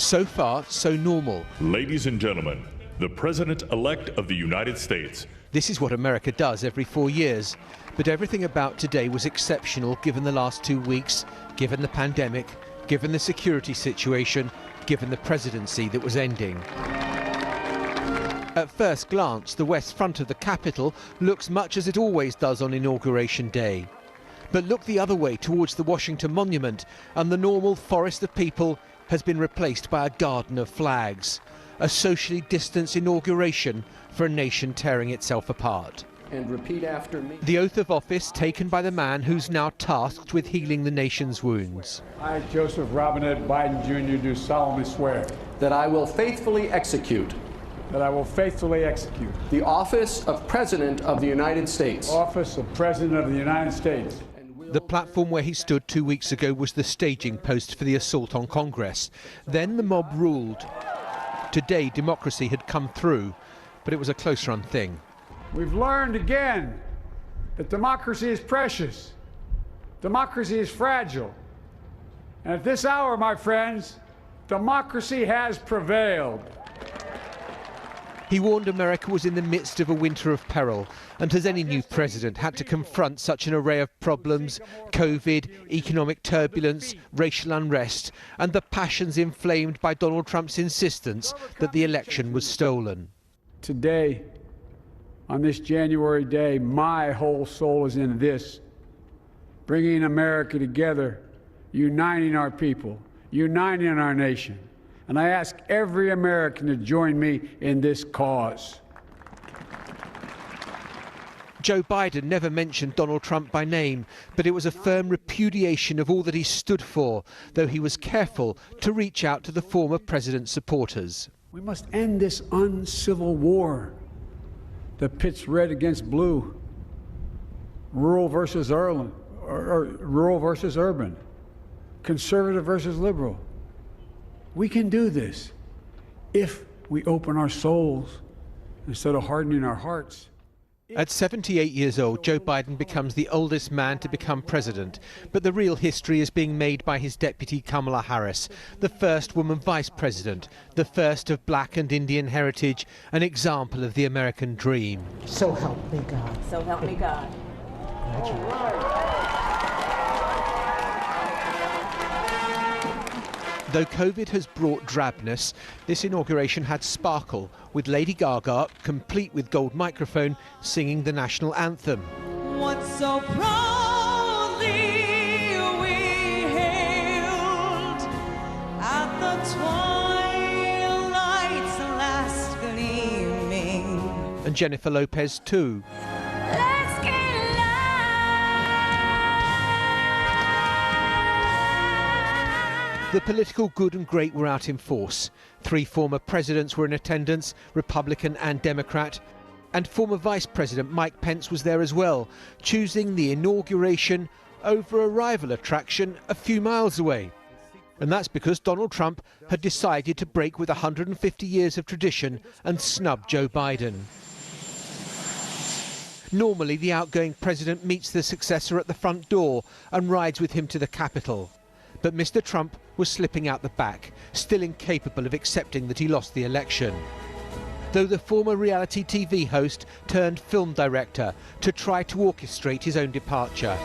So far, so normal. Ladies and gentlemen, the President-elect of the United States. This is what America does every 4 years. But everything about today was exceptional given the last 2 weeks, given the pandemic, given the security situation, given the presidency that was ending. At first glance, the west front of the Capitol looks much as it always does on Inauguration Day. But look the other way towards the Washington Monument, and the normal forest of people has been replaced by a garden of flags. A socially distanced inauguration for a nation tearing itself apart. And repeat after me. The oath of office taken by the man who's now tasked with healing the nation's wounds. I, Joseph Robinette Biden Jr., do solemnly swear that I will faithfully execute the office of President of the United States. Office of President of the United States. The platform where he stood 2 weeks ago was the staging post for the assault on Congress. Then the mob ruled. Today, democracy had come through, but it was a close-run thing. We've learned again that democracy is precious. Democracy is fragile. And at this hour, my friends, democracy has prevailed. He warned America was in the midst of a winter of peril, and has any new president had to confront such an array of problems, COVID, economic turbulence, racial unrest, and the passions inflamed by Donald Trump's insistence that the election was stolen. Today, on this January day, my whole soul is in this, bringing America together, uniting our people, uniting our nation. And I ask every American to join me in this cause. Joe Biden never mentioned Donald Trump by name, but it was a firm repudiation of all that he stood for, though he was careful to reach out to the former president's supporters. We must end this uncivil war that pits red against blue, rural versus urban, conservative versus liberal. We can do this if we open our souls instead of hardening our hearts. At 78 years old, Joe Biden becomes the oldest man to become president. But the real history is being made by his deputy Kamala Harris, the first woman vice president, the first of black and Indian heritage, an example of the American dream. So help me God. So help me God. Though COVID has brought drabness, this inauguration had sparkle, with Lady Gaga, complete with gold microphone, singing the national anthem. What so proudly we hailed at the twilight's last gleaming. And Jennifer Lopez too. The political good and great were out in force. 3 former presidents were in attendance, Republican and Democrat. And former Vice President Mike Pence was there as well, choosing the inauguration over a rival attraction a few miles away. And that's because Donald Trump had decided to break with 150 years of tradition and snub Joe Biden. Normally, the outgoing president meets the successor at the front door and rides with him to the Capitol. But Mr. Trump was slipping out the back, still incapable of accepting that he lost the election. Though the former reality TV host turned film director to try to orchestrate his own departure.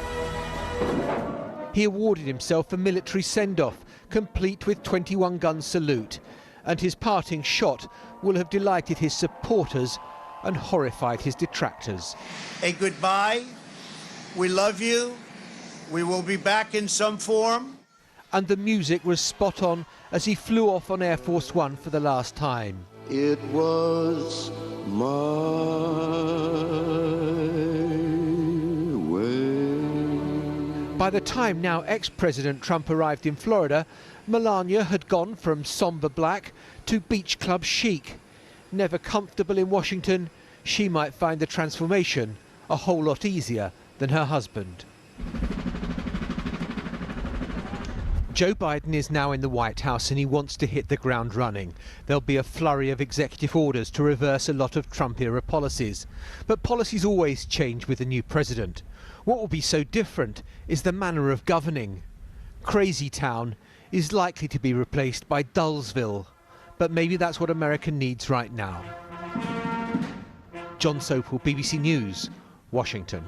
He awarded himself a military send-off, complete with 21-gun salute, and his parting shot will have delighted his supporters and horrified his detractors. A goodbye. We love you. We will be back in some form. And the music was spot on as he flew off on Air Force One for the last time. It was my way. By the time now ex-President Trump arrived in Florida, Melania had gone from somber black to beach club chic. Never comfortable in Washington, she might find the transformation a whole lot easier than her husband. Joe Biden is now in the White House and he wants to hit the ground running. There'll be a flurry of executive orders to reverse a lot of Trump-era policies. But policies always change with a new president. What will be so different is the manner of governing. Crazy Town is likely to be replaced by Dullsville, but maybe that's what America needs right now. John Sopel, BBC News, Washington.